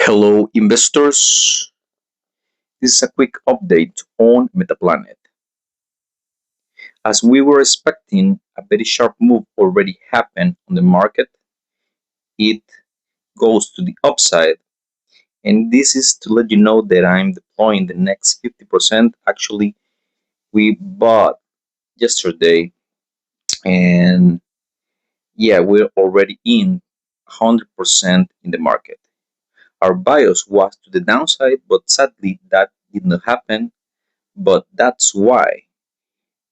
Hello, investors. This is a quick update on Metaplanet. As we were expecting, a very sharp move already happened on the market. It goes to the upside, and this is to let you know that I'm deploying the next 50%. Actually, we bought yesterday, and yeah, we're already in 100% in the market. Our bias was to the downside, but sadly, that did not happen. But that's why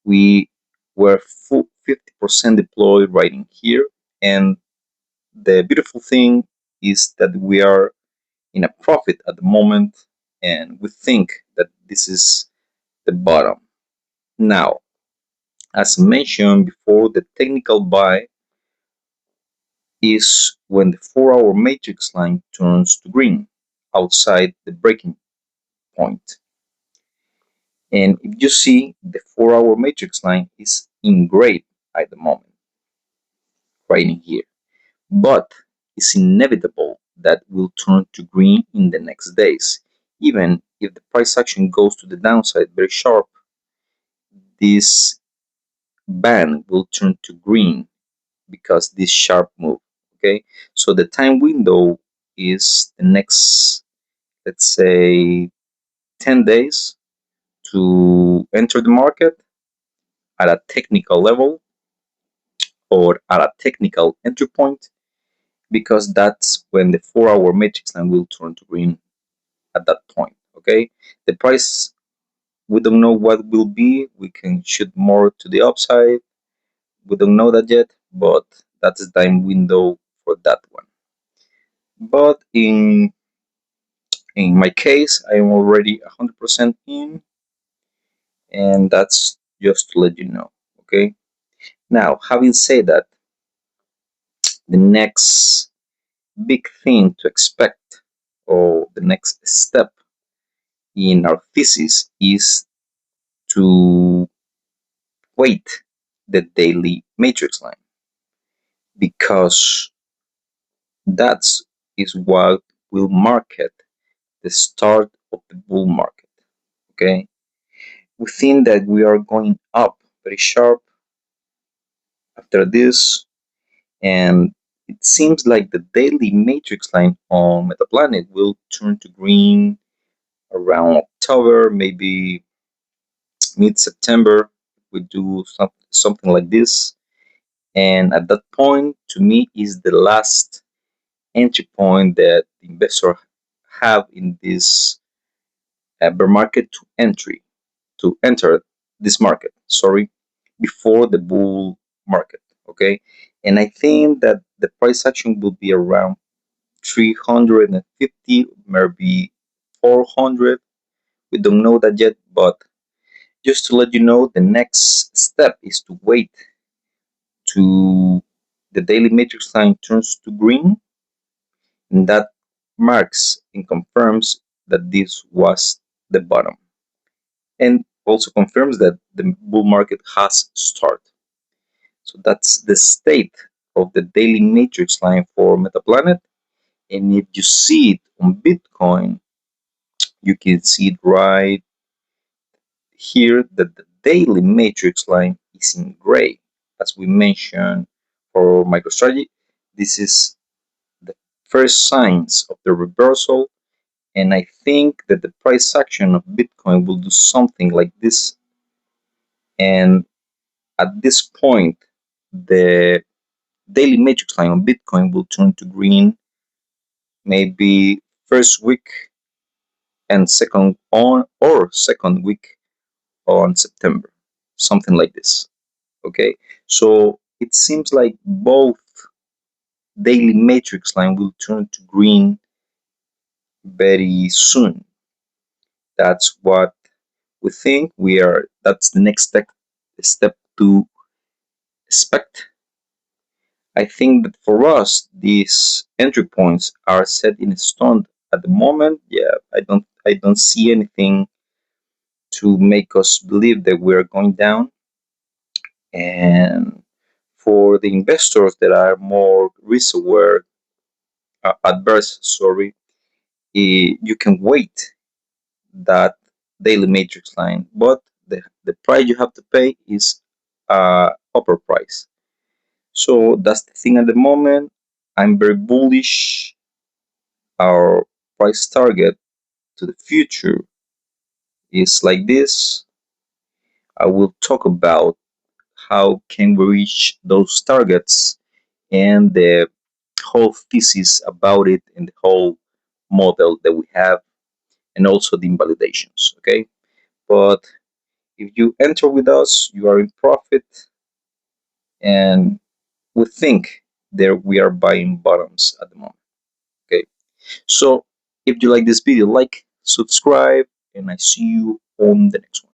we were full 50% deployed right in here. And the beautiful thing is that we are in a profit at the moment, and we think that this is the bottom. Now, as mentioned before, the technical buy is when the 4-hour matrix line turns to green outside the breaking point. And if you see, the 4-hour matrix line is in gray at the moment, right in here. But it's inevitable that will turn to green in the next days. Even if the price action goes to the downside very sharp, this band will turn to green because this sharp move. Okay, so the time window is the next, let's say, 10 days to enter the market at a technical level or at a technical entry point, because that's when the 4-hour matrix line will turn to green at that point. Okay, the price, we don't know what will be. We can shoot more to the upside. We don't know that yet, but that's the time window for that one. But in my case, I am already 100% in, and that's just to let you know. Okay, now having said that, the next big thing to expect, or the next step in our thesis, is to wait the daily matrix line, because that is what will market the start of the bull market. Okay, we think that we are going up very sharp after this, and it seems like the daily matrix line on Metaplanet will turn to green around October, maybe mid-September. We do something like this, and at that point, to me, is the last entry point that the investor have in this bear market to enter this market, sorry, before the bull market. Okay, and I think that the price action will be around 350, maybe 400. We don't know that yet, but just to let you know, the next step is to wait to the daily matrix line turns to green, and that marks and confirms that this was the bottom, and also confirms that the bull market has started. So that's the state of the daily matrix line for Metaplanet. And if you see it on Bitcoin, you can see it right here that the daily matrix line is in gray. As we mentioned for MicroStrategy, this is the first signs of the reversal, and I think that the price action of Bitcoin will do something like this. And at this point, the daily matrix line on Bitcoin will turn to green maybe first week and second week on September, something like this. Okay, so it seems like both daily matrix line will turn to green very soon. That's what we think. That's the next step to expect. I think that for us, these entry points are set in stone at the moment. Yeah, I don't see anything to make us believe that we're going down. And for the investors that are more risk aware, adverse, sorry, you can wait that daily matrix line, but the price you have to pay is upper price. So that's the thing at the moment. I'm very bullish. Our price target to the future is like this. I will talk about how can we reach those targets and the whole thesis about it and the whole model that we have and also the invalidations. Okay, but if you enter with us, you are in profit, and we think that we are buying bottoms at the moment. Okay, so if you like this video, like, subscribe, and I see you on the next one.